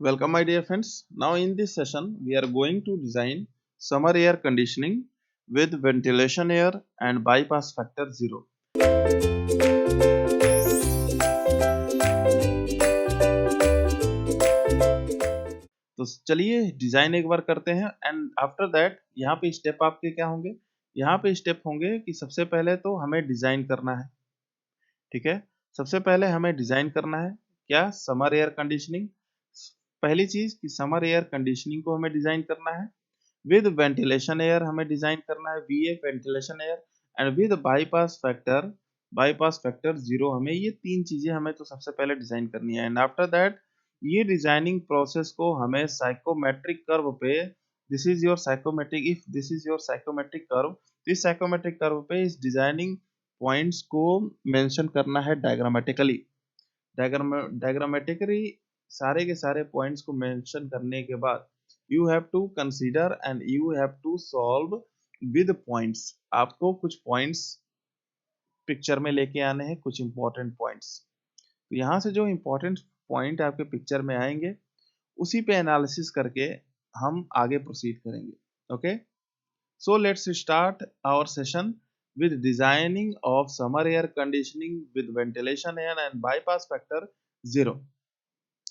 Welcome my dear friends. Now in this session we are going to design summer air conditioning with ventilation air and bypass factor 0. तो चलिए design एक बार करते हैं and after that यहाँ पे step आपके क्या होंगे। यहाँ पे स्टेप होंगे कि सबसे पहले तो हमें डिजाइन करना है। ठीक है, सबसे पहले हमें डिजाइन करना है क्या, समर एयर कंडीशनिंग। पहली चीज कि समर एयर कंडीशनिंग को हमें डिजाइन करना है विद वेंटिलेशन एयर, हमें डिजाइन करना है we ventilation air and with bypass factor 0। हमें ये तीन चीजें हमें तो सबसे पहले डिजाइन करनी है एंड आफ्टर दैट ये डिजाइनिंग प्रोसेस को हमें साइकोमेट्रिक कर्व पे, this is your psychometric, if this is your psychometric curve, इस साइकोमेट्रिक कर्व पे इस डिजाइनिंग पॉइंट्स को मेंशन करना है डायग्रामेटिकली। डायग्रामेटिकली सारे के सारे पॉइंट्स को मेंशन करने के बाद you have to consider and you have to solve with points. आपको कुछ पॉइंट्स पिक्चर में लेके आने हैं, कुछ इंपॉर्टेंट पॉइंट्स। तो यहाँ से जो इंपॉर्टेंट पॉइंट आपके पिक्चर में आएंगे उसी पे एनालिसिस करके हम आगे प्रोसीड करेंगे। Okay, so let's start our session with designing of summer air conditioning with ventilation air and bypass factor 0।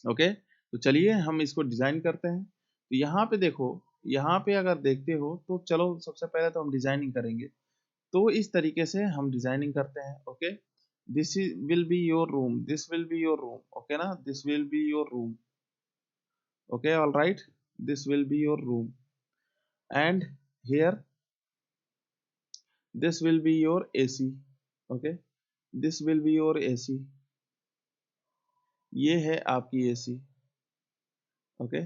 Okay, तो चलिए हम इसको डिजाइन करते हैं। तो यहाँ पे देखो, यहाँ पे अगर देखते हो तो चलो सबसे पहले तो हम डिजाइनिंग करेंगे। तो इस तरीके से हम डिजाइनिंग करते हैं। Okay, this will be your room, this will be your room, okay ना, this will be your room. Okay, all right, this will be your room and here this will be your AC। okay, this will be your AC। ये है आपकी AC। Okay,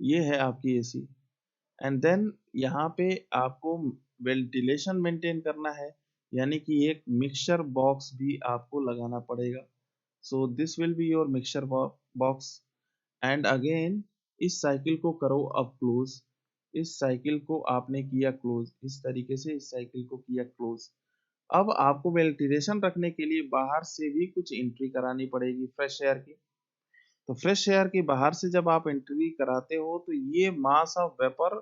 ये है आपकी AC and then यहाँ पे आपको ventilation maintain करना है, यानी कि एक मिक्सचर बॉक्स भी आपको लगाना पड़ेगा। So this will be your mixture box and again इस साइकिल को करो अब क्लोज। इस साइकिल को आपने किया क्लोज, इस तरीके से इस साइकिल को किया क्लोज। अब आपको वेंटिलेशन रखने के लिए बाहर से भी कुछ एंट्री करानी पड़ेगी फ्रेश एयर की। तो फ्रेश एयर की बाहर से जब आप एंट्री कराते हो तो ये mass of vapour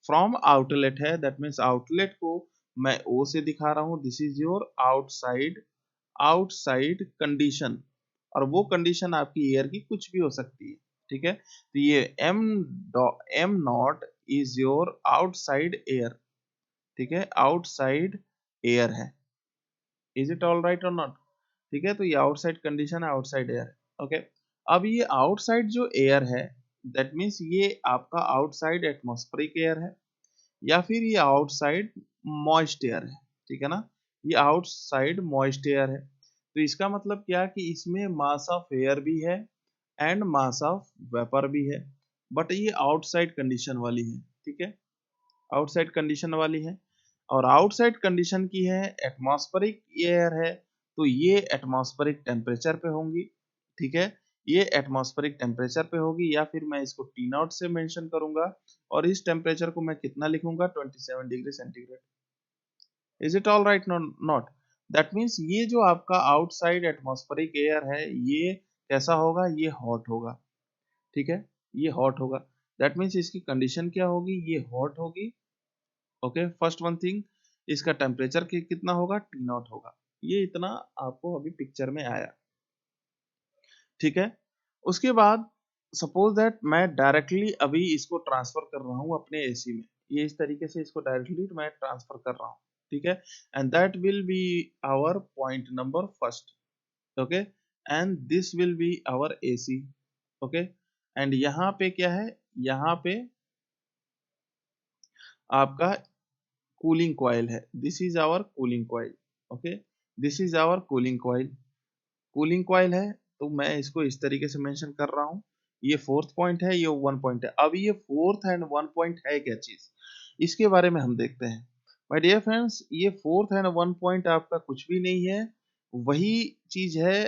from outlet है, दैट मीन्स आउटलेट को मैं ओ से दिखा रहा हूँ। This is your outside, outside condition, और वो कंडीशन आपकी एयर की कुछ भी हो सकती है। ठीक है, तो ये am not is your outside air. ठीक है, आउटसाइड एयर है। इज इट ऑल राइट और नॉट? ठीक है, तो ये आउटसाइड कंडीशन है, आउटसाइड एयर है। ओके, अब ये आउटसाइड जो एयर है दैट मीन्स ये आपका आउटसाइड एटमॉस्फेरिक एयर है या फिर ये आउटसाइड मॉइस्ट एयर है। ठीक है ना, ये आउटसाइड मॉइस्ट एयर है। तो इसका मतलब क्या कि इसमें मास ऑफ एयर भी है एंड मास ऑफ वेपर भी है, बट ये आउटसाइड कंडीशन वाली है। ठीक है, आउटसाइड कंडीशन वाली है और आउटसाइड कंडीशन की है, एटमॉस्फेरिक एयर है तो ये एटमॉस्फेरिक टेम्परेचर पे होंगी। ठीक है, ये एटमॉस्फेरिक टेम्परेचर पे होगी या फिर मैं इसको टी नॉट से मेंशन करूंगा और इस टेम्परेचर को मैं कितना लिखूंगा, 27 degree centigrade. Is it all right not? That means ये जो आपका आउटसाइड एटमॉस्फेरिक एयर है ये कैसा होगा, ये हॉट होगा। ठीक है, ये हॉट होगा। दैट मीन्स इसकी कंडीशन क्या होगी, ये हॉट होगी। ओके, फर्स्ट वन थिंग, इसका टेम्परेचर कितना होगा, टी नॉट होगा। ये इतना आपको अभी पिक्चर में आया। ठीक है, उसके बाद सपोज दैट मैं डायरेक्टली अभी इसको ट्रांसफर कर रहा हूँ अपने एसी में, ये इस तरीके से इसको डायरेक्टली मैं ट्रांसफर कर रहा हूँ। ठीक है, and that will be our point number first. Okay, and this will be our AC. Okay, and यहाँ पे क्या है, यहाँ पे आपका कूलिंग कॉइल है, this is our cooling coil. Okay, this is our cooling coil. Cooling coil है तो मैं इसको इस तरीके से मेंशन कर रहा हूँ। ये फोर्थ पॉइंट है, ये वन पॉइंट है। अब ये फोर्थ एंड वन पॉइंट है क्या चीज, इसके बारे में हम देखते हैं। माय डियर फ्रेंड्स, ये फोर्थ एंड वन पॉइंट आपका कुछ भी नहीं है, वही चीज है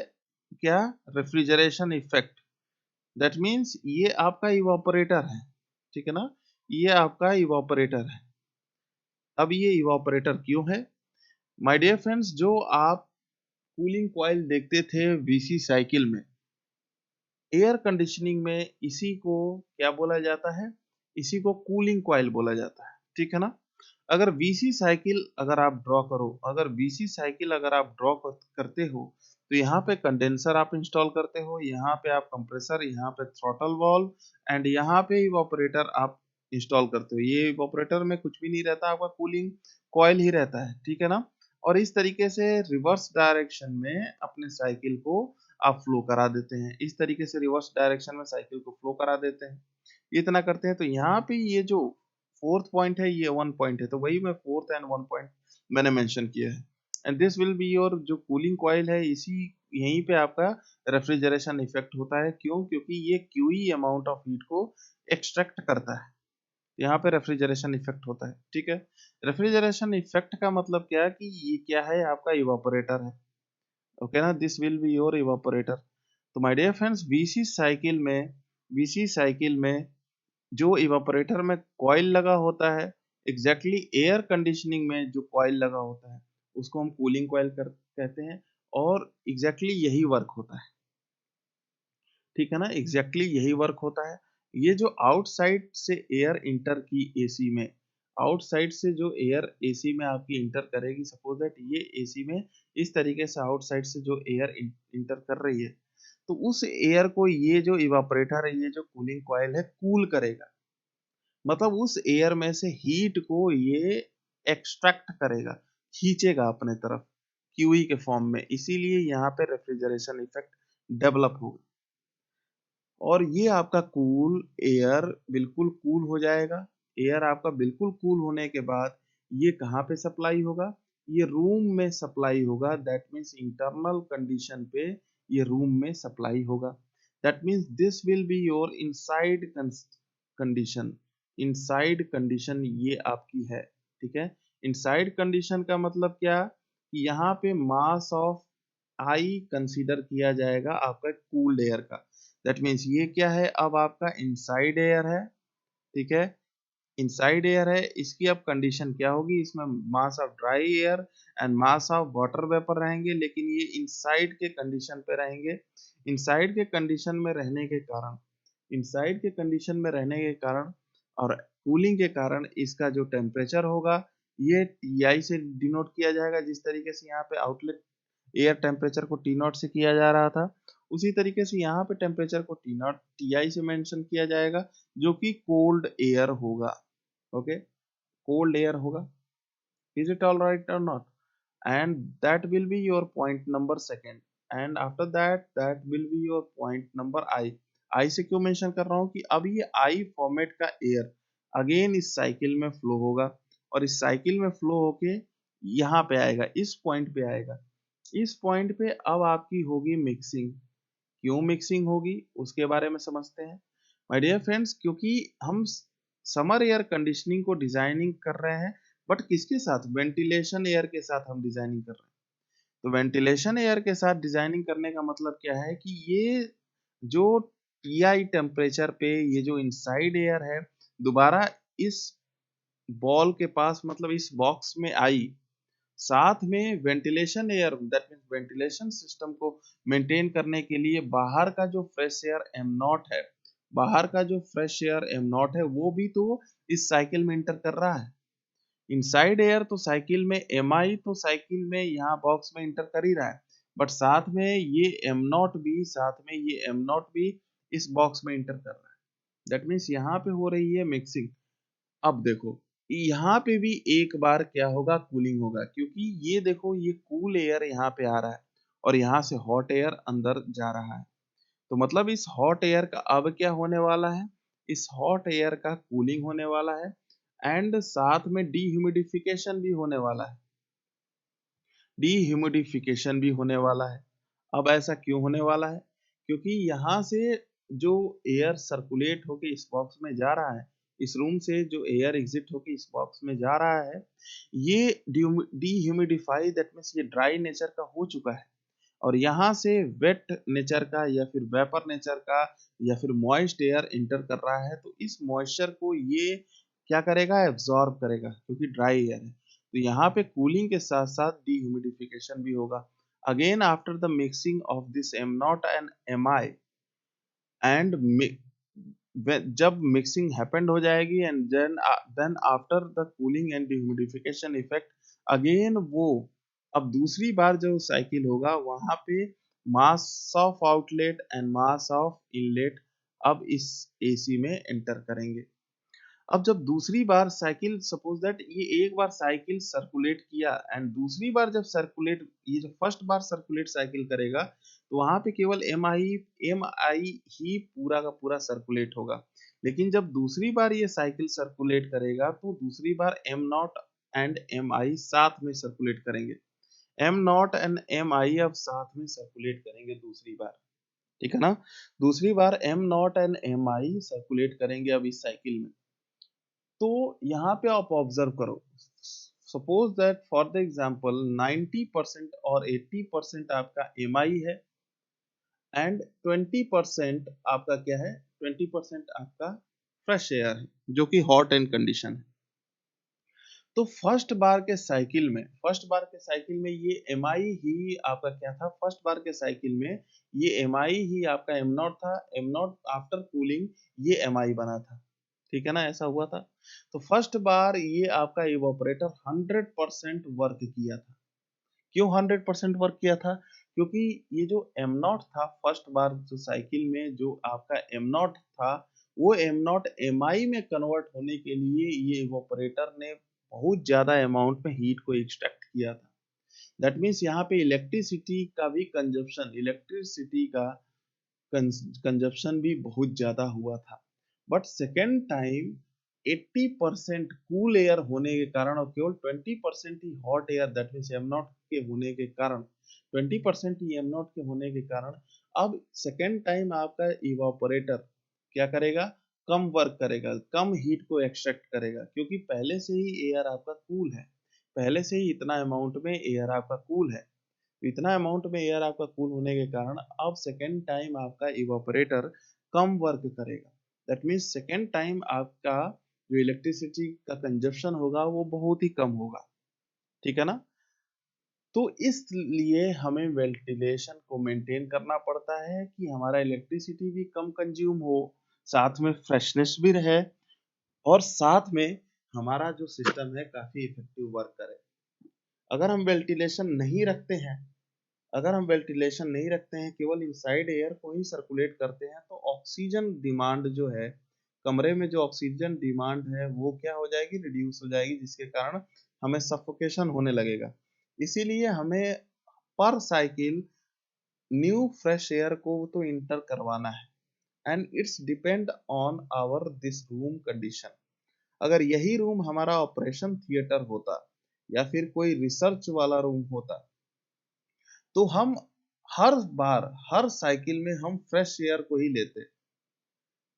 क्या, रेफ्रिजरेशन इफेक्ट। दैट मीन्स ये आपका इवापोरेटर है। ठीक है ना, ये आपका इवापोरेटर है। अब ये इवापोरेटर क्यों है माय डियर फ्रेंड्स, जो आप कूलिंग कॉइल देखते थे वीसी साइकिल में, एयर कंडीशनिंग में इसी को क्या बोला जाता है, इसी को कूलिंग कॉइल बोला जाता है, ठीक है ना। अगर वीसी साइकिल अगर आप ड्रॉ करो, अगर वीसी साइकिल अगर आप ड्रॉ करते हो, तो यहाँ पे कंडेंसर आप इंस्टॉल करते हो, यहाँ पे आप कंप्रेसर, यहाँ पे थ्रॉटल वाल्व एंड यहाँ पे इवापोरेटर आप इंस्टॉल करते हो। ये इवापोरेटर में कुछ भी नहीं रहता, आपका कूलिंग कॉइल ही रहता है, ठीक है ना। और इस तरीके से रिवर्स डायरेक्शन में अपने साइकिल को आप फ्लो करा देते हैं, इस तरीके से रिवर्स डायरेक्शन में साइकिल को फ्लो करा देते हैं। इतना करते हैं, तो यहाँ पे ये जो फोर्थ पॉइंट है ये 1 पॉइंट है, तो वही मैं फोर्थ एंड 1 पॉइंट मैंने मेंशन किया है। And this will be your जो कूलिंग कॉइल है, इसी यहीं पे आपका रेफ्रिजरेशन इफेक्ट होता है। क्यों? क्योंकि ये क्यूई अमाउंट ऑफ हीट को एक्सट्रैक्ट करता है, यहाँ पे रेफ्रिजरेशन इफेक्ट होता है, ठीक है। रेफ्रिजरेशन इफेक्ट का मतलब क्या है कि ये क्या है, आपका इवापोरेटर है, ओके ना, this will be your evaporator. तो my dear friends, VC cycle में जो इवापोरेटर में कॉइल लगा होता है, एग्जैक्टली एयर कंडीशनिंग में जो कॉइल लगा होता है उसको हम कूलिंग कॉइल कहते हैं, और एग्जैक्टली यही वर्क होता है, ठीक है ना, एग्जैक्टली यही वर्क होता है। ये जो आउटसाइड से एयर इंटर की एसी में, आउटसाइड से जो एयर एसी में आपकी इंटर करेगी, सपोज दैट ये एसी में इस तरीके से आउटसाइड से जो एयर इंटर कर रही है, तो उस एयर को ये जो इवापोरेटर है, ये जो कूलिंग कॉइल है, कूल करेगा। मतलब उस एयर में से हीट को ये एक्सट्रैक्ट करेगा, खींचेगा अपने तरफ क्यूई के फॉर्म में, इसीलिए यहाँ पे रेफ्रिजरेशन इफेक्ट डेवलप होगा। और ये आपका कूल एयर बिल्कुल कूल हो जाएगा। एयर आपका बिल्कुल कूल होने के बाद ये कहाँ पे सप्लाई होगा, ये रूम में सप्लाई होगा। दैट मीन्स इंटरनल कंडीशन पे ये रूम में सप्लाई होगा। That means this will be your inside condition. Inside condition ये आपकी है, ठीक है। इनसाइड कंडीशन का मतलब क्या, कि यहाँ पे मास ऑफ आई कंसीडर किया जाएगा आपका कूल्ड एयर का। दैट मीन्स ये क्या है, अब आपका इनसाइड एयर है, ठीक है, इनसाइड एयर है। इसकी अब कंडीशन क्या होगी, इसमें mass of dry air and mass of water vapour रहेंगे, लेकिन ये इनसाइड के कंडीशन पे रहेंगे। इनसाइड के कंडीशन में रहने के कारण, इनसाइड के कंडीशन में रहने के कारण और कूलिंग के कारण इसका जो टेम्परेचर होगा ये टीआई से डिनोट किया जाएगा। जिस तरीके से यहाँ पे आउटलेट एयर टेम्परेचर को टी नॉट से किया जा रहा था, उसी तरीके से यहाँ पे टेम्परेचर को टी नॉट टीआई से मेंशन किया जाएगा, जो कि कोल्ड एयर होगा, ओके, कोल्ड एयर होगा। इज इट ऑल राइट और not? And that will be your point number second. And after that that will be your point number I. I से क्यों मेंशन कर रहा हूँ, कि अब ये आई फॉर्मेट का एयर अगेन इस साइकिल में फ्लो होगा, और इस साइकिल में फ्लो होके यहाँ पे आएगा, इस पॉइंट पे आएगा। इस पॉइंट पे अब आपकी होगी मिक्सिंग। क्यों मिक्सिंग होगी उसके बारे में समझते हैं माय डियर फ्रेंड्स। क्योंकि हम समर एयर कंडीशनिंग को डिजाइनिंग कर रहे हैं, बट किसके साथ, वेंटिलेशन एयर के साथ हम डिजाइनिंग कर रहे हैं। तो वेंटिलेशन एयर के साथ डिजाइनिंग करने का मतलब क्या है, कि ये जो टीआई टेम्परेचर पे ये जो इनसाइड एयर है दोबारा इस बॉल के पास, मतलब इस बॉक्स में आई, साथ में ventilation air, that means ventilation system को मेंटेन करने के लिए बाहर का जो फ्रेश एयर एम नॉट है, बाहर का जो फ्रेश एयर एम नॉट है, वो भी तो इस साइकिल में इंटर कर रहा है। इनसाइड एयर तो साइकिल में, एम आई तो साइकिल में यहाँ बॉक्स में इंटर कर ही रहा है, बट साथ में ये एम नॉट भी, साथ में ये एम नॉट भी इस बॉक्स में इंटर कर रहा है। दैट मीन्स यहाँ पे हो रही है मिक्सिंग। अब देखो यहाँ पे भी एक बार क्या होगा, कूलिंग होगा, क्योंकि ये देखो ये कूल एयर यहाँ पे आ रहा है और यहाँ से हॉट एयर अंदर जा रहा है। तो मतलब इस हॉट एयर का अब क्या होने वाला है, इस हॉट एयर का कूलिंग होने वाला है, एंड साथ में डीह्यूमिडिफिकेशन भी होने वाला है, डीह्यूमिडिफिकेशन भी होने वाला है। अब ऐसा क्यों होने वाला है, क्योंकि यहाँ से जो एयर सर्कुलेट होके इस बॉक्स में जा रहा है, इस रूम से जो एयर एग्जिट होके इस बॉक्स में जा रहा है, ये डीह्यूमिडिफाई, दैट मीन्स ये ड्राई नेचर का हो चुका है, और यहाँ से वेट नेचर का या फिर वेपर नेचर का या फिर मॉइस्ट एयर इंटर कर रहा है। तो इस मॉइस्चर को ये क्या करेगा, एब्जॉर्ब करेगा, क्योंकि ड्राई एयर है। तो यहाँ पे कूलिंग के साथ साथ डीह्यूमिडिफिकेशन भी होगा। Again after the mixing of this M not and M I, and जब मिक्सिंग हैपेंड हो जाएगी and then after the cooling and humidification effect again वो अब दूसरी बार जो साइकिल होगा वहां पे mass of outlet and mass of inlet अब इस एसी में एंटर करेंगे। अब जब दूसरी बार साइकिल सपोज दैट ये एक बार साइकिल सर्कुलेट किया एंड दूसरी बार जब सर्कुलेट ये जो फर्स्ट बार सर्कुलेट साइकिल करेगा तो वहां पे केवल एम आई ही पूरा का पूरा सर्कुलेट होगा। लेकिन जब दूसरी बार ये साइकिल सर्कुलेट करेगा तो दूसरी बार एम नॉट एंड एम आई साथ में सर्कुलेट करेंगे। एम नॉट एंड एम आई अब साथ में सर्कुलेट करेंगे दूसरी बार, ठीक है ना। दूसरी बार M not and M I circulate करेंगे अब इस साइकिल में। तो यहाँ पे आप ऑब्जर्व करो, suppose that for the example 90% और 80% आपका एम आई है एंड 20% आपका क्या है, 20% आपका फ्रेश एयर है जो कि हॉट एंड कंडीशन है। तो फर्स्ट बार के साइकिल में ये एम आई ही आपका क्या था, फर्स्ट बार के साइकिल में ये एम आई ही आपका एम नॉट था, एम नॉट आफ्टर कूलिंग ये एम आई बना था, ठीक है ना, ऐसा हुआ था। तो फर्स्ट बार ये आपका इवोपरेटर 100% वर्क किया था। क्यों 100% वर्क किया था, क्योंकि ये जो एम नॉट था फर्स्ट बार जो साइकिल में जो आपका एम नॉट था वो एम नॉट एम आई में कन्वर्ट होने के लिए ये इवोपरेटर ने बहुत ज्यादा अमाउंट में हीट को एक्सट्रैक्ट किया था। दैट मीन्स यहाँ पे इलेक्ट्रिसिटी का भी कंजप्शन, इलेक्ट्रिसिटी का कंजप्शन भी बहुत ज्यादा हुआ था। But second time 80% cool air होने के कारण और केवल 20% ही hot air that means M nought के होने के कारण, 20% ही एम नॉट के होने के कारण अब सेकेंड टाइम आपका इवापोरेटर क्या करेगा, कम वर्क करेगा, कम हीट को एक्सट्रैक्ट करेगा, क्योंकि पहले से ही एयर आपका कूल है, पहले से ही इतना अमाउंट में एयर आपका कूल है। तो इतना अमाउंट में एयर आपका कूल होने के कारण अब सेकेंड टाइम आपका इवापोरेटर कम वर्क करेगा। दैट मीन्स सेकेंड टाइम आपका जो इलेक्ट्रिसिटी का कंजप्शन होगा वो बहुत ही कम होगा, ठीक है ना। तो इसलिए हमें वेंटिलेशन को मेंटेन करना पड़ता है कि हमारा इलेक्ट्रिसिटी भी कम कंज्यूम हो, साथ में फ्रेशनेस भी रहे और साथ में हमारा जो सिस्टम है काफी इफेक्टिव वर्क करे। अगर हम वेंटिलेशन नहीं रखते हैं, अगर हम वेंटिलेशन नहीं रखते हैं, केवल इनसाइड एयर को ही सर्कुलेट करते हैं तो ऑक्सीजन डिमांड जो है, कमरे में जो ऑक्सीजन डिमांड है वो क्या हो जाएगी, रिड्यूस हो जाएगी, जिसके कारण हमें सफोकेशन होने लगेगा। इसीलिए हमें पर साइकिल न्यू फ्रेश एयर को तो इंटर करवाना है and it's depend on our this room condition. अगर यही रूम हमारा ऑपरेशन थिएटर होता या फिर कोई रिसर्च वाला रूम होता तो हम हर बार हर साइकिल में हम फ्रेश एयर को ही लेते,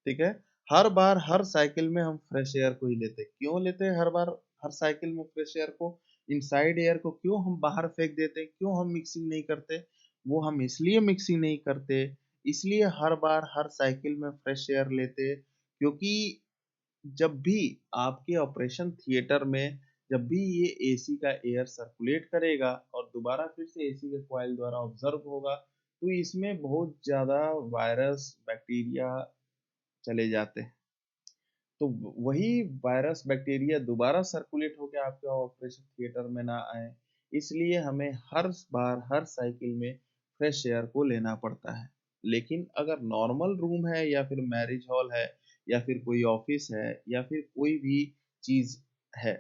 ठीक है। हर बार हर साइकिल में हम फ्रेश एयर को ही लेते, क्यों लेते हर बार हर साइकिल में फ्रेश एयर को, इनसाइड एयर को क्यों हम बाहर फेंक देते, क्यों हम मिक्सिंग नहीं करते, वो हम इसलिए मिक्सिंग नहीं करते, इसलिए हर बार हर साइकिल में फ्रेश एयर लेते, क्योंकि जब भी आपके ऑपरेशन थिएटर में जब भी ये एसी का एयर सर्कुलेट करेगा और दोबारा फिर से एसी के कॉइल द्वारा ऑब्जर्व होगा तो इसमें बहुत ज्यादा वायरस बैक्टीरिया चले जाते हैं। तो वही वायरस बैक्टीरिया दोबारा सर्कुलेट होकर आपके ऑपरेशन थिएटर में ना आए, इसलिए हमें हर बार हर साइकिल में फ्रेश एयर को लेना पड़ता है। लेकिन अगर नॉर्मल रूम है या फिर मैरिज हॉल है या फिर कोई ऑफिस है या फिर कोई भी चीज है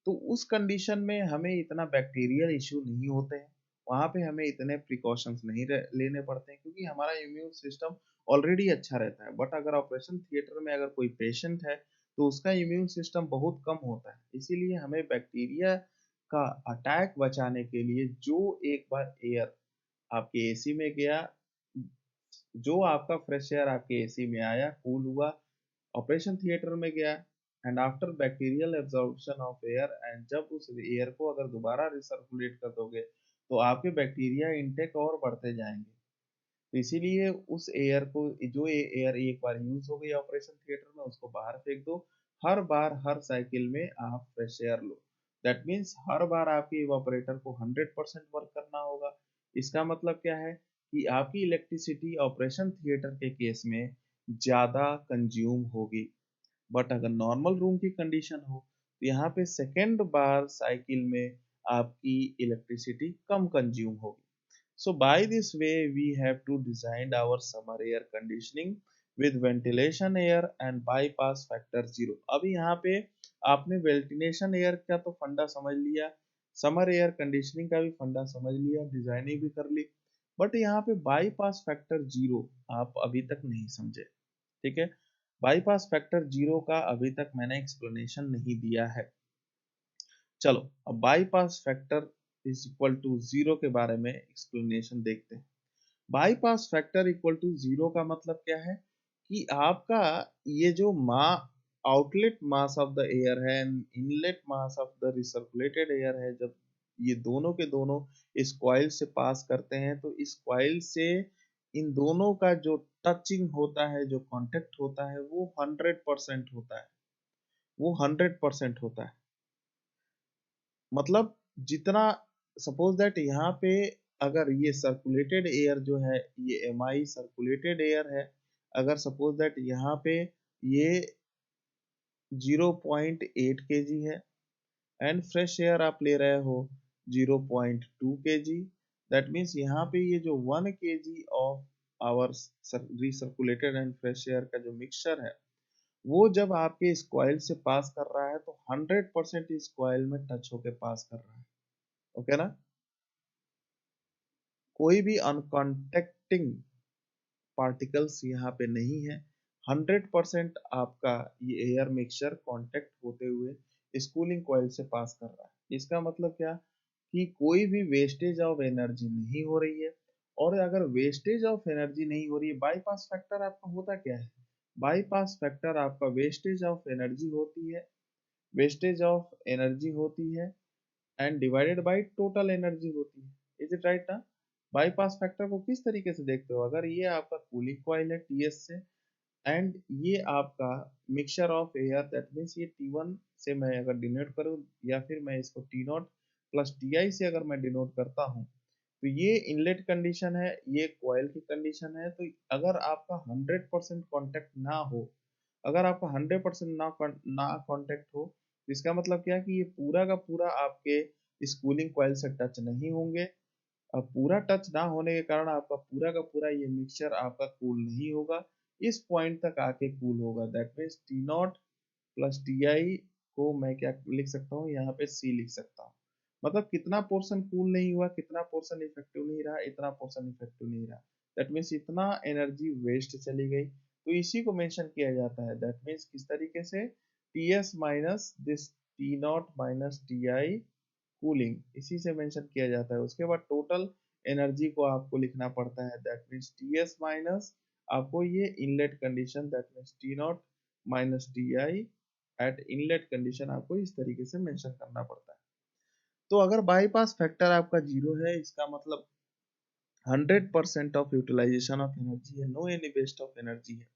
तो उस कंडीशन में हमें इतना बैक्टीरियल इश्यू नहीं होते हैं, वहां पे हमें इतने प्रिकॉशंस नहीं लेने पड़ते हैं क्योंकि हमारा इम्यून सिस्टम ऑलरेडी अच्छा रहता है। बट अगर ऑपरेशन थिएटर में अगर कोई पेशेंट है तो उसका इम्यून सिस्टम बहुत कम होता है, इसीलिए हमें बैक्टीरिया का अटैक बचाने के लिए जो एक बार एयर आपके एसी में गया, जो आपका फ्रेश एयर आपके एसी में आया, कूल हुआ, ऑपरेशन थिएटर में गया and after bacterial absorption of air and जब उस एयर को अगर दोबारा रिसर्कुलेट कर दोगे तो आपके बैक्टीरिया इंटेक और बढ़ते जाएंगे। तो इसीलिए उस एयर को, जो एयर एक बार यूज हो गई ऑपरेशन थिएटर में, उसको बाहर फेंक दो। हर बार हर साइकिल में आप फ्रेश एयर लो। दैट मीन्स हर बार आपके इवापोरेटर को 100% वर्क करना होगा। इसका मतलब क्या है कि आपकी इलेक्ट्रिसिटी ऑपरेशन थिएटर के केस में ज़्यादा कंज्यूम होगी। बट अगर नॉर्मल रूम की कंडीशन हो तो यहाँ पे सेकेंड बार साइकिल में आपकी इलेक्ट्रिसिटी कम कंज्यूम होगी। So by this way we have to design our summer air conditioning with ventilation air and bypass factor 0। अभी यहाँ पे आपने वेंटिलेशन एयर का तो फंडा समझ लिया, समर एयर कंडीशनिंग का भी फंडा समझ लिया, डिजाइनिंग भी कर ली, बट यहाँ पे बाईपास फैक्टर 0 आप अभी तक नहीं समझे। ठीक है, बाईपास फैक्टर 0 का अभी तक मैंने एक्सप्लेनेशन नहीं दिया है। चलो अब bypass factor is equal to 0 के बारे में एक्सप्लेनेशन देखते हैं। बाईपास फैक्टर इक्वल टू 0 का मतलब क्या है कि आपका ये जो outlet mass of the air है and inlet mass of the recirculated air है, जब ये दोनों के दोनों इस कॉइल से पास करते हैं तो इस कॉइल से इन दोनों का जो टचिंग होता है, जो कांटेक्ट होता है, वो 100% होता है, वो 100% होता है। मतलब जितना, सपोज दैट यहाँ पे अगर ये सर्कुलेटेड एयर जो है, ये एमआई सर्कुलेटेड एयर है, अगर सपोज दैट यहाँ पे ये 0.8 kg है एंड फ्रेश एयर आप ले रहे हो 0.2 kg, दैट मीन्स यहाँ पे ये जो 1 kg of our recirculated and fresh air का जो मिक्सचर है, वो जब आपके इस कॉइल से पास कर रहा है तो 100% इस कॉइल में टच होके पास कर रहा है। ओके ना, कोई भी अनकॉन्टेक्टिंग पार्टिकल्स यहाँ पे नहीं है, 100% आपका ये एयर मिक्सचर कांटेक्ट होते हुए इस कूलिंग कॉइल से पास कर रहा है। इसका मतलब क्या कि कोई भी वेस्टेज ऑफ एनर्जी नहीं हो रही है। और अगर वेस्टेज ऑफ एनर्जी नहीं हो रही है, बाईपास फैक्टर आपका होता क्या है? बाईपास फैक्टर आपका वेस्टेज ऑफ एनर्जी होती है, वेस्टेज ऑफ एनर्जी होती है and divided by total energy होती है। इज इट राइट ना? बाईपास फैक्टर को किस तरीके से देखते हो? अगर ये आपका कूलिंग कॉइल है टीएस से एंड ये आपका mixture of air, that means ये टी1 से मैं अगर डिनोट करूँ या फिर मैं इसको T not plus T I से अगर मैं डिनोट करता हूँ, तो ये इनलेट कंडीशन है, ये कॉइल की कंडीशन है। तो अगर आपका 100% कॉन्टेक्ट ना हो, अगर आपका 100% ना कॉन्टेक्ट हो, इसका मतलब क्या कि ये पूरा का पूरा आपके इस कूलिंग कॉइल से टच नहीं होंगे। अब पूरा टच ना होने के कारण आपका पूरा का पूरा ये मिक्सचर आपका कूल नहीं होगा, इस पॉइंट तक आके कूल होगा। That means T not plus T I को मैं क्या लिख सकता हूँ, यहाँ पे सी लिख सकता हूँ। मतलब कितना पोर्शन कूल नहीं हुआ, कितना पोर्शन इफेक्टिव नहीं रहा, इतना पोर्शन इफेक्टिव नहीं रहा, दैट मीन्स इतना एनर्जी वेस्ट चली गई। तो इसी को मेंशन किया जाता है। दैट मीन्स किस तरीके से, T S minus this T not minus T I cooling, इसी से मेंशन किया जाता है। उसके बाद टोटल एनर्जी को आपको लिखना पड़ता है। That means T S minus आपको ये inlet condition, that means T not minus T I eight inlet condition, आपको इस तरीके से मेंशन करना पड़ता है। तो अगर बाईपास फैक्टर आपका 0 है, इसका मतलब 100% ऑफ यूटिलाइजेशन ऑफ एनर्जी है, no any waste of energy है।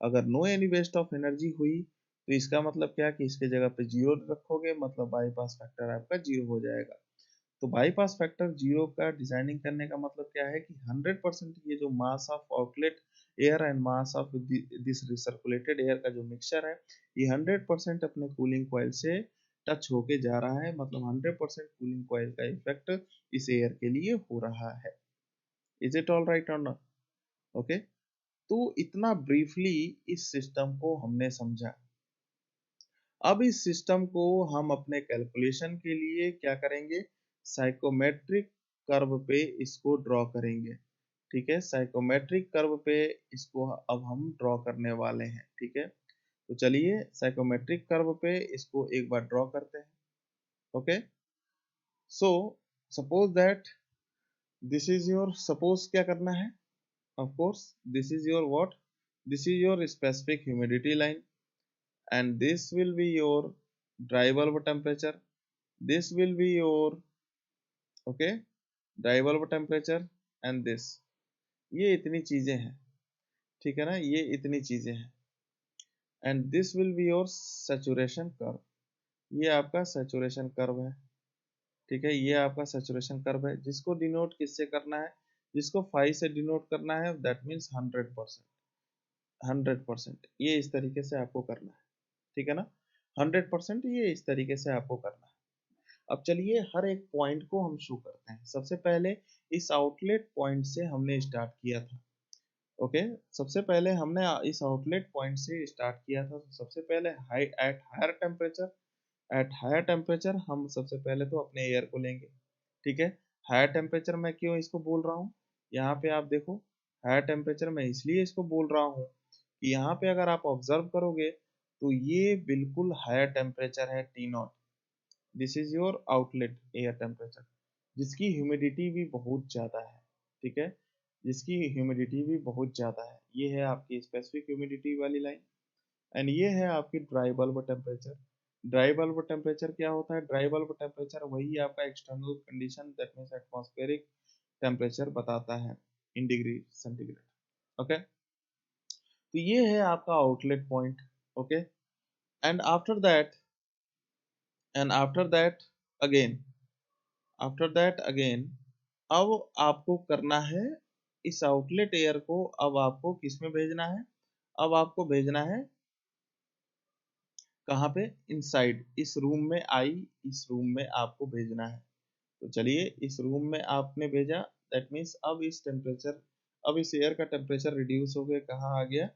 अगर no any waste of energy हुई तो इसका मतलब क्या कि इसके जगह पे 0 रखोगे, मतलब बाईपास फैक्टर आपका 0 हो जाएगा। तो बाईपास फैक्टर 0 का डिजाइनिंग करने का मतलब क्या है कि 100% ये जो mass of outlet air and mass of this recirculated air का जो मिक्सचर है, ये 100% अपने कूलिंग कॉइल से टच होके जा रहा है, मतलब 100% कूलिंग कॉइल का इफेक्ट इस एयर के लिए हो रहा है। इज इट ऑल राइट और नॉट? ओके, तो इतना ब्रीफली इस सिस्टम को हमने समझा। अब इस सिस्टम को हम अपने कैलकुलेशन के लिए क्या करेंगे, साइकोमेट्रिक कर्व पे इसको ड्रॉ करेंगे। ठीक है, साइकोमेट्रिक कर्व पे इसको अब हम ड्रॉ करने वाले हैं। ठीक है, तो चलिए साइकोमेट्रिक कर्व पे इसको एक बार ड्रॉ करते हैं। Okay, so suppose that this is your, suppose क्या करना है, of course this is your what, this is your specific humidity line and this will be your dry bulb temperature, this will be your, okay, dry bulb temperature and this, ये इतनी चीजें हैं। ठीक है ना, ये इतनी चीजें हैं and this will be your saturation curve, ये आपका saturation कर्व है। ठीक है, ये आपका saturation कर्व है, जिसको डिनोट किससे करना है, जिसको 5 से डिनोट करना है, दैट मीन्स 100%। 100%, ये इस तरीके से आपको करना है, ठीक है ना। 100% ये इस तरीके से आपको करना है। अब चलिए हर एक पॉइंट को हम शो करते हैं। सबसे पहले इस आउटलेट पॉइंट से हमने स्टार्ट किया था। ओके, सबसे पहले हमने इस आउटलेट पॉइंट से स्टार्ट किया था। तो सबसे पहले एट हायर टेम्परेचर हम सबसे पहले तो अपने एयर को लेंगे, ठीक है। हायर टेम्परेचर मैं क्यों इसको बोल रहा हूँ, यहाँ पे आप देखो, हायर टेम्परेचर मैं इसलिए इसको बोल रहा हूँ कि यहाँ पे अगर आप ऑब्जर्व करोगे तो ये बिल्कुल हायर टेम्परेचर है T0। This is your outlet air temperature, जिसकी ह्यूमिडिटी भी बहुत ज़्यादा है, ठीक है, जिसकी ह्यूमिडिटी भी बहुत ज़्यादा है। ये है आपकी स्पेसिफिक ह्यूमिडिटी वाली लाइन। एंड ये है आपकी dry bulb temperature. Dry bulb temperature क्या होता है, ड्राई बल्ब टेम्परेचर वही आपका external condition, that means atmospheric temperature बताता है इन डिग्री सेंटीग्रेड। ओके, तो ये है आपका outlet point. Okay, and after that and after that again अब आपको करना है इस आउटलेट एयर को, अब आपको किस में भेजना है, अब आपको भेजना है कहाँ पे, इनसाइड, इस रूम में इस रूम में आपको भेजना है। तो चलिए इस रूम में आपने भेजा, दैट मीन्स अब इस एयर का टेम्परेचर रिड्यूस हो गया, कहाँ आ गया,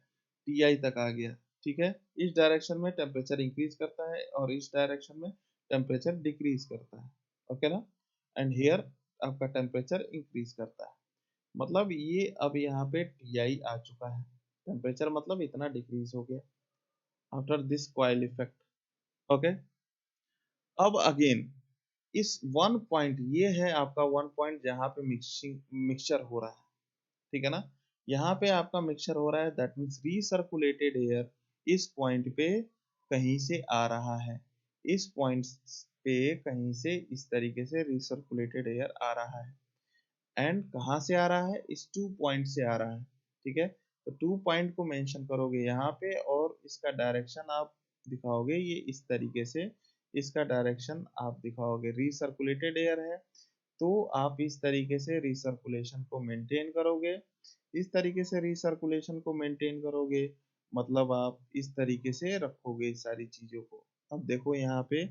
Ti तक आ गया, ठीक है। इस डायरेक्शन में टेम्परेचर इंक्रीज करता है और इस डायरेक्शन में टेम्परेचर डिक्रीज करता है, ओके ना। एंड हियर आपका टेम्परेचर इंक्रीज करता है, मतलब ये अब यहाँ पे Ti आ चुका है, टेम्परेचर मतलब इतना डिक्रीज हो गया after this coil effect. Okay, अब अगेन इस वन पॉइंट, ये है आपका वन पॉइंट जहाँ पे मिक्सचर हो रहा है, ठीक है ना। यहाँ पे आपका मिक्सचर हो रहा है, दैट मीन्स रीसर्कुलेटेड एयर इस पॉइंट पे कहीं से आ रहा है, इस पॉइंट पे कहीं से इस तरीके से रीसर्कुलेटेड एयर आ रहा है। एंड कहाँ से आ रहा है, इस 2 पॉइंट से आ रहा है, ठीक है। तो 2 पॉइंट को मेंशन करोगे यहाँ पे और इसका डायरेक्शन आप दिखाओगे ये इस तरीके से, इसका डायरेक्शन आप दिखाओगे, रीसर्कुलेटेड एयर है तो आप इस तरीके से रिसर्कुलेशन को मेंटेन करोगे, इस तरीके से रिसर्कुलेशन को मेंटेन करोगे, मतलब आप इस तरीके से रखोगे सारी चीजों को। अब देखो यहाँ पे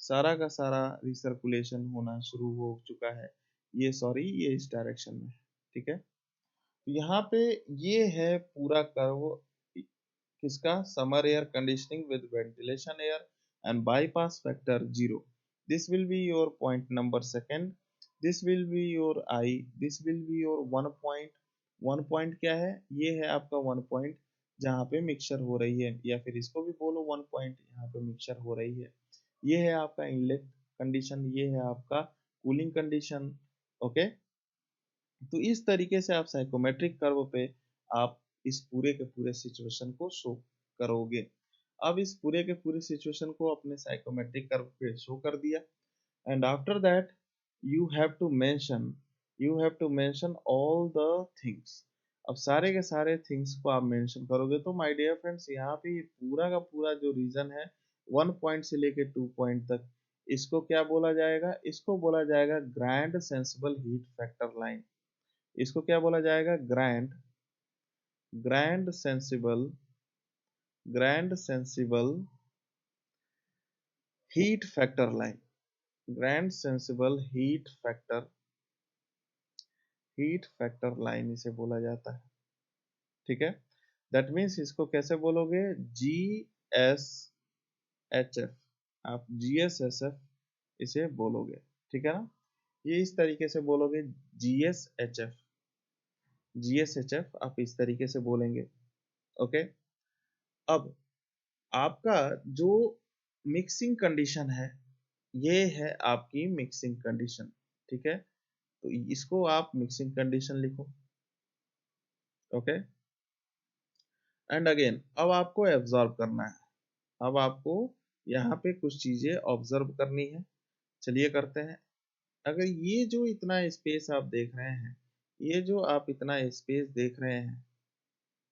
सारा का सारा रिसर्कुलेशन होना शुरू हो चुका है, ये इस डायरेक्शन में है, ठीक है। तो यहाँ पे ये है पूरा कर्व किसका, summer air conditioning with ventilation air and bypass factor 0। This will be your point number second, this will be your I, this will be your one point. One point क्या है, ये है आपका वन पॉइंट जहाँ पे mixture हो रही है, या फिर इसको भी बोलो वन पॉइंट, यहाँ पे मिक्सचर हो रही है। ये है आपका इनलेट कंडीशन, ये है आपका कूलिंग कंडीशन। ओके, तो इस तरीके से आप साइकोमेट्रिक कर्व पे आप इस पूरे के पूरे सिचुएशन को शो करोगे। अब इस पूरे के पूरे सिचुएशन को अपने साइकोमेट्रिक कर्व पे शो कर दिया, and after that you have to mention all the things. अब सारे के सारे थिंग्स को आप मेंशन करोगे तो माय डियर फ्रेंड्स यहाँ पे पूरा का पूरा जो रीजन है 1 पॉइंट से लेके 2 पॉइंट तक, इसको क्या बोला जाएगा, इसको बोला जाएगा grand sensible heat factor line. इसको क्या बोला जाएगा, grand sensible grand sensible heat factor line, grand sensible heat factor line इसे बोला जाता है, ठीक है। दैट मीन्स इसको कैसे बोलोगे, GSHF, आप GSHF इसे बोलोगे, ठीक है ना। ये इस तरीके से बोलोगे, GSHF, GSHF आप इस तरीके से बोलेंगे। ओके, अब आपका जो मिक्सिंग कंडीशन है, ये है आपकी मिक्सिंग कंडीशन, ठीक है। तो इसको आप मिक्सिंग कंडीशन लिखो। ओके, एंड अगेन अब आपको एब्जॉर्ब करना है, अब आपको यहाँ पे कुछ चीजें ऑब्जर्व करनी है। चलिए करते हैं। अगर ये जो इतना स्पेस आप देख रहे हैं, ये जो आप इतना स्पेस देख रहे हैं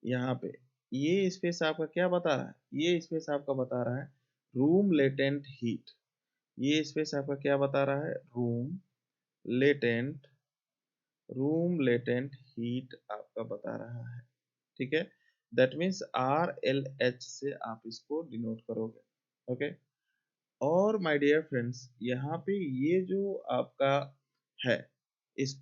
यहाँ पे, ये स्पेस आपका क्या बता रहा है, ये स्पेस आपका बता रहा है रूम लेटेंट हीट। ये स्पेस आपका क्या बता रहा है, लेटेंट रूम लेटेंट हीट आपका बता रहा है, ठीक है। That means are L H से आप इसको डिनोट करोगे। ओके, और माय डियर फ्रेंड्स, यहाँ पे ये जो आपका है, इस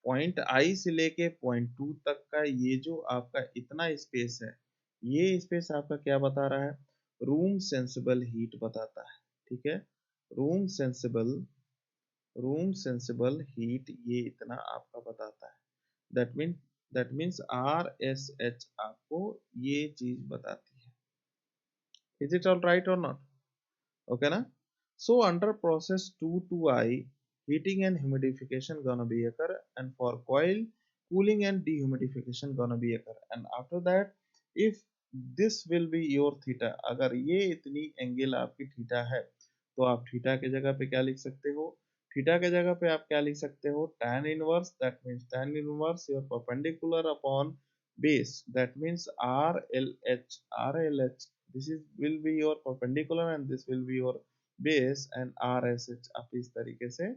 पॉइंट आई से लेके पॉइंट टू तक का ये जो आपका इतना स्पेस है, ये स्पेस आपका क्या बता रहा है? रूम सेंसिबल हीट बताता है। ठीक है, room sensible room sensible heat ये इतना आपका बताता है। That mean that means R S H आपको ये चीज बताती है। इज इट ऑल राइट और नॉट? ओके ना? So under process 2 to I, heating and humidification gonna be occur, and for coil, cooling and dehumidification gonna be occur. And after that, if this will be your theta, अगर ये इतनी angle आपकी theta है, तो आप theta के जगह पे क्या लिख सकते हो? थीटा के जगह पे आप क्या लिख सकते हो? tan inverse, that means tan inverse your perpendicular upon base, that means RLH, this is will be your perpendicular and this will be your base and R S H आप इस तरीके से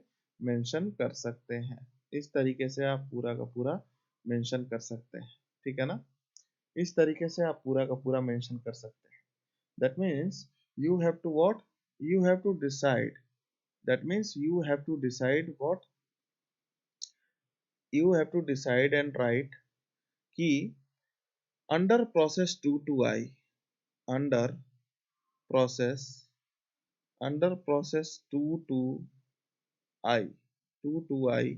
मेंशन कर सकते हैं। इस तरीके से आप पूरा का पूरा मेंशन कर सकते हैं। ठीक है ना? इस तरीके से आप पूरा का पूरा मेंशन कर सकते हैं। That means you have to what? You have to decide, that means you have to decide what? You have to decide and right कि under process 2 to I, under process under process 2 to I, 2 to I,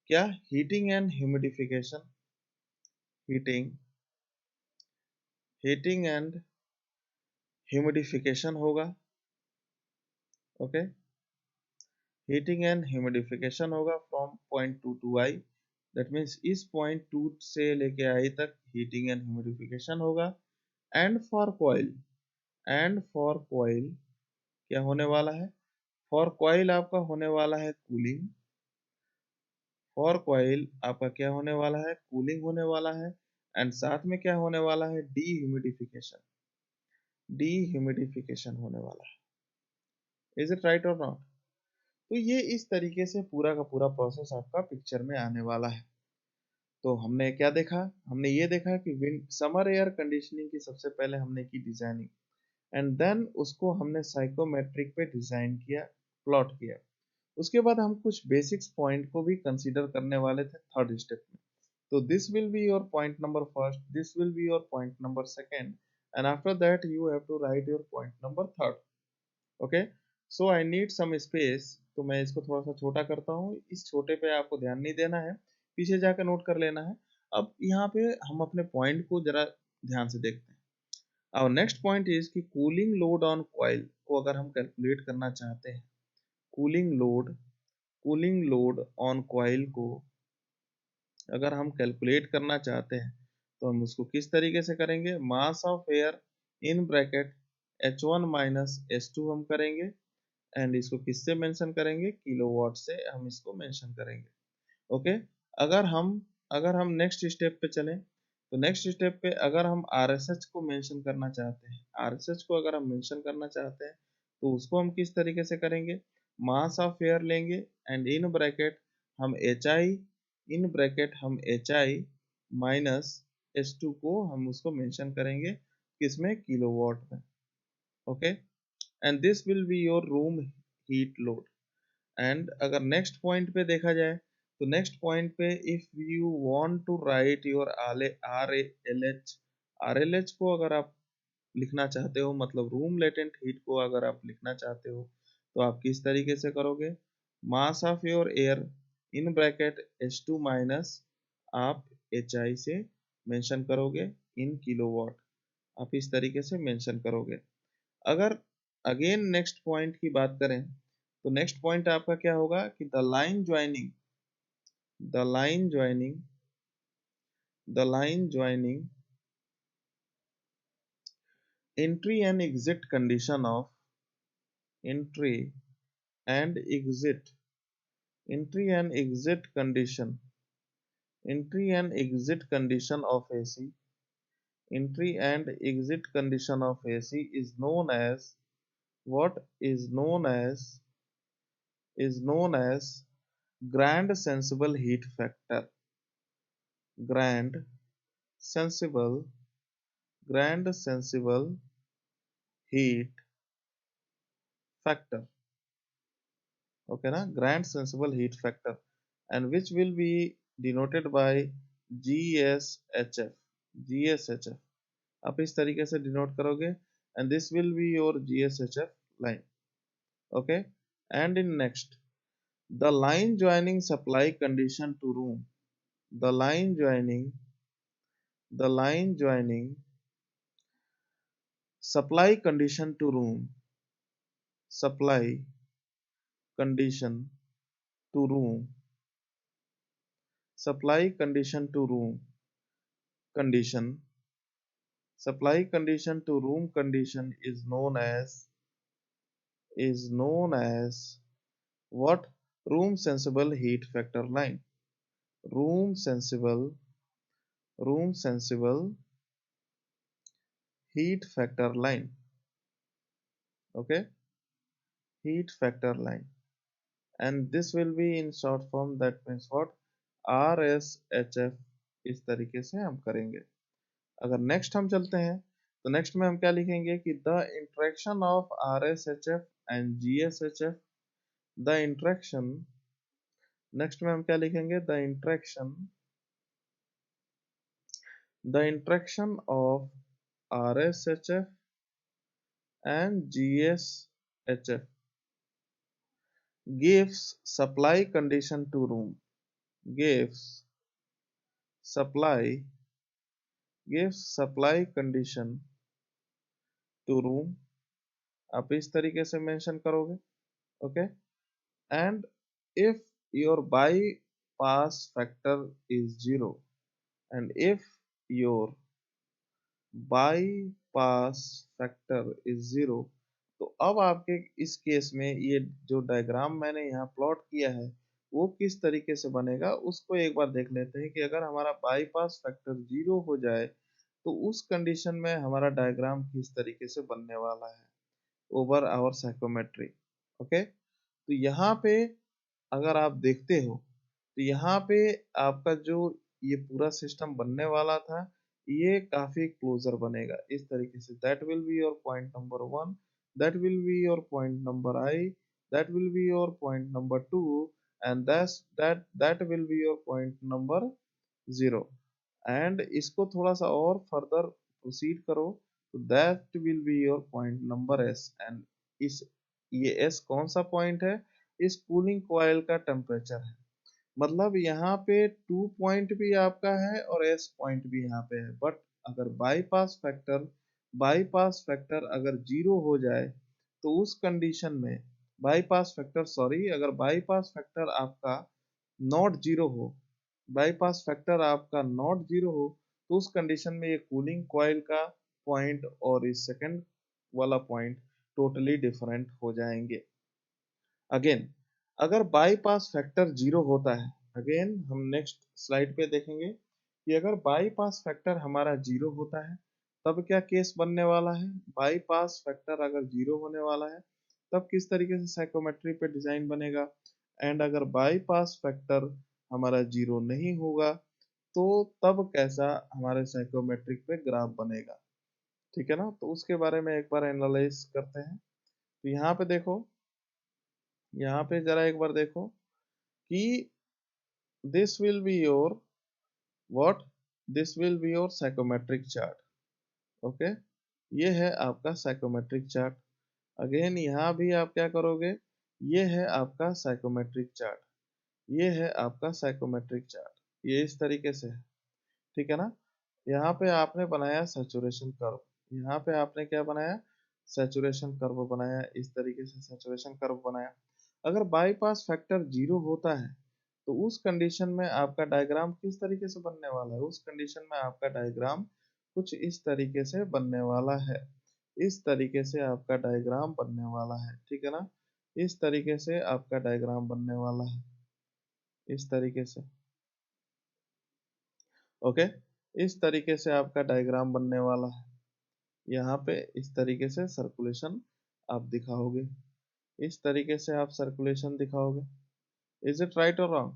क्या heating and humidification, heating heating and humidification होगा। Okay, heating and humidification होगा from point two to I, that means इस point two से लेके आई तक heating and humidification होगा। And for coil, and for coil क्या होने वाला है? फॉर कॉइल आपका होने वाला है कूलिंग, फॉर कॉइल आपका क्या होने वाला है? कूलिंग होने वाला है। एंड साथ में क्या होने वाला है? डीह्यूमिडिफिकेशन, डीह्यूमिडिफिकेशन होने वाला है। इज इट राइट और नॉट? तो ये इस तरीके से पूरा का पूरा प्रोसेस आपका पिक्चर में आने वाला है। तो हमने क्या देखा? हमने ये देखा कि विंड समर एयर कंडीशनिंग की सबसे पहले हमने की डिजाइनिंग, एंड देन उसको हमने साइकोमेट्रिक पे डिजाइन किया, प्लॉट किया। उसके बाद हम कुछ बेसिक्स पॉइंट को भी कंसीडर करने वाले थे थर्ड स्टेप में। तो this will be your point number first, this will be your point number second, and after that you have to write your point number third. Okay, so I need some space, तो मैं इसको थोड़ा सा छोटा करता हूँ। इस छोटे पे आपको ध्यान नहीं देना है, पीछे जाकर नोट कर लेना है। अब यहाँ पे हम अपने पॉइंट को जरा ध्यान से देखते हैं। और नेक्स्ट पॉइंट इज कि कूलिंग लोड ऑन कॉइल को अगर हम कैलकुलेट करना चाहते हैं, cooling load, cooling load on coil को अगर हम कैलकुलेट करना चाहते हैं, तो हम उसको किस तरीके से करेंगे? Mass of air in bracket H1 minus H2 हम करेंगे, एंड इसको किससे मेंशन करेंगे? किलोवाट से हम इसको मेंशन करेंगे। ओके, अगर हम नेक्स्ट स्टेप पे चलें, तो नेक्स्ट स्टेप पे अगर हम आरएसएच को मेंशन करना चाहते हैं, आरएसएच को अगर हम मेंशन करना चाहते हैं, तो उसको हम किस तरीके से करेंगे? मास ऑफ एयर लेंगे, एंड इन ब्रैकेट हम एच आई, इन ब्रैकेट हम एच आई माइनस H2 को हम उसको मेंशन करेंगे किसमें? किलोवाट में। Okay, and this will be your room heat load. And अगर नेक्स्ट पॉइंट पे देखा जाए, तो नेक्स्ट पॉइंट पे if you want to write your R L H को अगर आप लिखना चाहते हो, मतलब रूम लेटेंट हीट को अगर आप लिखना चाहते हो, तो आप किस तरीके से करोगे? Mass of your air in bracket H2 minus आप HI से मेंशन करोगे इन किलोवाट, आप इस तरीके से मेंशन करोगे। अगर अगेन नेक्स्ट पॉइंट की बात करें, तो नेक्स्ट पॉइंट आपका क्या होगा कि the line joining the line joining entry and exit condition of entry and exit entry and exit condition of AC, entry and exit condition of AC is known as what is known as grand sensible heat factor, grand sensible grand sensible heat factor, okay ना, grand sensible heat factor, and which will be denoted by GSHF, GSHF, आप इस तरीके से denote करोगे, and this will be your GSHF line, okay. And in next, the line joining supply condition to room, the line joining the line joining supply condition to room, supply condition to room, supply condition to room condition, supply condition to room condition is known as what? Room sensible heat factor line, room sensible heat factor line, okay, heat factor line, and this will be in short form, that means what? RSHF, इस तरीके से हम करेंगे। अगर next हम चलते हैं तो नेक्स्ट में हम क्या लिखेंगे कि the interaction of RSHF and GSHF, the interaction, next में हम क्या लिखेंगे, the interaction of RSHF and GSHF gives supply condition to room, gives supply condition to room, आप इस तरीके से मेंशन करोगे, okay. And if your bypass factor is 0, and if your bypass factor is 0, तो अब आपके इस केस में ये जो डायग्राम मैंने यहाँ प्लॉट किया है वो किस तरीके से बनेगा उसको एक बार देख लेते हैं कि अगर हमारा बाईपास फैक्टर 0 हो जाए तो उस कंडीशन में हमारा डायग्राम किस तरीके से बनने वाला है ओवर आवर साइकोमेट्री, ओके। तो यहाँ पे अगर आप देखते हो तो यहाँ पे आपका जो ये पूरा सिस्टम बनने वाला था ये काफी क्लोजर बनेगा इस तरीके से, that will be your point number 1, that will be your point number I, that will be your point number 2, and that will be your point number 0, and इसको थोड़ा सा और फर्दर प्रोसीड करो तो that will be your point number S, and इस ये S कौन सा पॉइंट है, इस कूलिंग कॉइल का टेम्परेचर है, मतलब यहाँ पे 2 पॉइंट भी आपका है और S पॉइंट भी यहाँ पे है, बट अगर बाईपास फैक्टर अगर 0 हो जाए तो उस कंडीशन में अगर बाईपास फैक्टर आपका नॉट 0 हो, बाईपास फैक्टर आपका नॉट 0 हो तो उस कंडीशन में ये कूलिंग कॉइल का पॉइंट और इस सेकंड वाला पॉइंट टोटली डिफरेंट हो जाएंगे। अगेन अगर बाईपास फैक्टर 0 होता है, अगेन हम नेक्स्ट स्लाइड पे देखेंगे कि अगर बाईपास फैक्टर हमारा 0 होता है तब क्या केस बनने वाला है, बाईपास फैक्टर अगर 0 होने वाला है तब किस तरीके से साइकोमेट्री पे डिजाइन बनेगा, एंड अगर बाईपास फैक्टर हमारा 0 नहीं होगा तो तब कैसा हमारे साइकोमेट्रिक पे ग्राफ बनेगा, ठीक है ना। तो उसके बारे में एक बार एनालाइज करते हैं। तो यहाँ पे देखो, यहाँ पे जरा एक बार देखो कि this will be your what, this will be your psychometric chart, okay. ये है आपका साइकोमेट्रिक चार्ट। अगेन यहाँ भी आप क्या करोगे, ये है आपका साइकोमेट्रिक चार्ट, ये है आपका साइकोमेट्रिक चार्ट, ये इस तरीके से है, ठीक है ना। यहाँ पे आपने बनाया सैचुरेशन कर्व, यहाँ पे आपने क्या बनाया, सैचुरेशन कर्व बनाया, इस तरीके से सैचुरेशन कर्व बनाया। अगर बाईपास फैक्टर 0 होता है तो उस कंडीशन में आपका डायग्राम किस तरीके से बनने वाला है, उस कंडीशन में आपका डायग्राम कुछ इस तरीके से बनने वाला है, इस तरीके से आपका डायग्राम बनने वाला है, ठीक है ना। इस तरीके से आपका डायग्राम बनने वाला है, इस तरीके से, ओके। इस तरीके से आपका डायग्राम बनने वाला है, यहाँ पे इस तरीके से सर्कुलेशन आप दिखाओगे, इस तरीके से आप सर्कुलेशन दिखाओगे, इज इट राइट और रॉन्ग,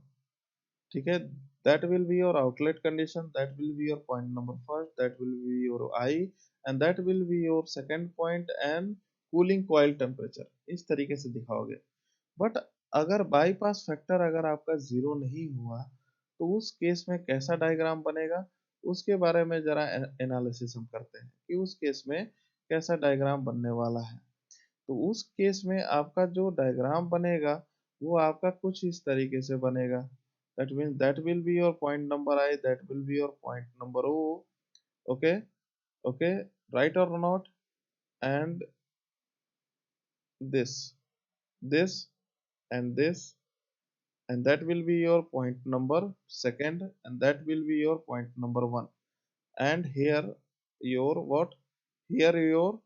ठीक है। that will be your outlet condition, that will be your point number first, that will be your I, and that will be your second point and cooling coil temperature। इस तरीके से दिखाओगे। But अगर bypass factor अगर आपका zero नहीं हुआ तो उस केस में कैसा डायग्राम बनेगा, उसके बारे में जरा एनालिसिस हम करते हैं कि उस केस में कैसा डायग्राम बनने वाला है। तो उस केस में आपका जो डायग्राम बनेगा वो आपका कुछ इस तरीके से बनेगा। that means that will be your point number I, that will be your point number O, okay, okay, right or not, and this and this, and that will be your point number second, and that will be your point number one, and here your what, here your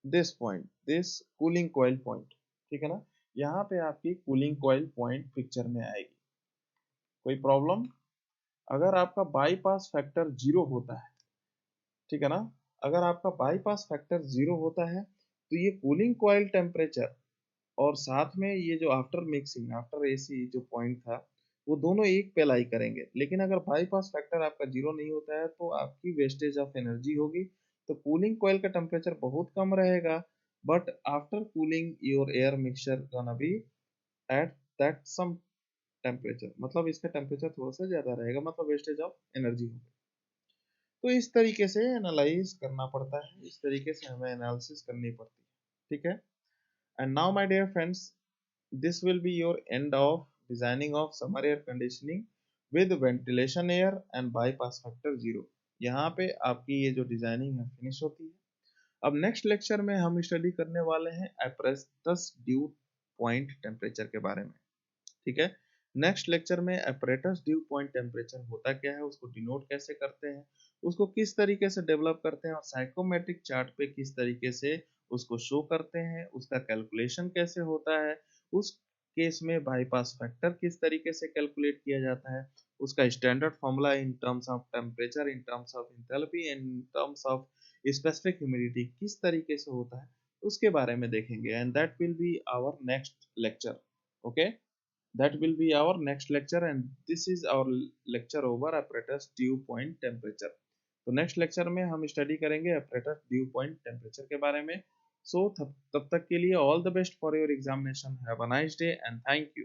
this point, this cooling coil point। ठीक है ना, यहाँ पे आपकी cooling coil point picture में आएगी। कोई problem? अगर आपका बाईपास फैक्टर जीरो होता है, ठीक है ना, अगर आपका बाईपास फैक्टर जीरो होता है तो ये कूलिंग कॉइल टेम्परेचर और साथ में ये जो आफ्टर मिक्सिंग आफ्टर एसी जो पॉइंट था वो दोनों एक पे लाई करेंगे। लेकिन अगर बाईपास फैक्टर आपका जीरो नहीं होता है तो आपकी वेस्टेज ऑफ एनर्जी होगी। तो कूलिंग कॉइल का टेम्परेचर बहुत कम रहेगा, but after cooling your air mixture gonna be at that some temperature, मतलब इसका टेम्परेचर थोड़ा सा ज्यादा रहेगा, मतलब वेस्टेज ऑफ एनर्जी होगी। तो इस तरीके से एनालाइज करना पड़ता है, इस तरीके से हमें एनालिसिस करनी पड़ती है। ठीक है। And now my dear friends, this will be your end of designing of summer air conditioning with ventilation air and bypass factor 0। यहाँ पे आपकी ये जो डिजाइनिंग है फिनिश होती है। अब नेक्स्ट लेक्चर में हम स्टडी करने वाले हैं apparatus ड्यू पॉइंट टेम्परेचर के बारे में। ठीक है। नेक्स्ट लेक्चर में apparatus ड्यू पॉइंट टेम्परेचर होता क्या है, उसको डिनोट कैसे करते हैं, उसको किस तरीके से डेवलप करते हैं और साइकोमेट्रिक चार्ट पे किस तरीके से उसको शो करते हैं, उसका कैलकुलेशन कैसे होता है, उस केस में बाईपास फैक्टर किस तरीके से कैलकुलेट किया जाता है, उसका standard formula in terms of temperature, in terms of enthalpy, in terms of specific humidity किस तरीके से होता है, उसके बारे में देखेंगे। And that will be our next lecture. Okay, that will be our next lecture, and this is our lecture over apparatus dew point temperature। तो नेक्स्ट लेक्चर में हम स्टडी करेंगे apparatus dew point temperature के बारे में। सो तब तक के लिए all the best for your examination. Have a nice day and thank you.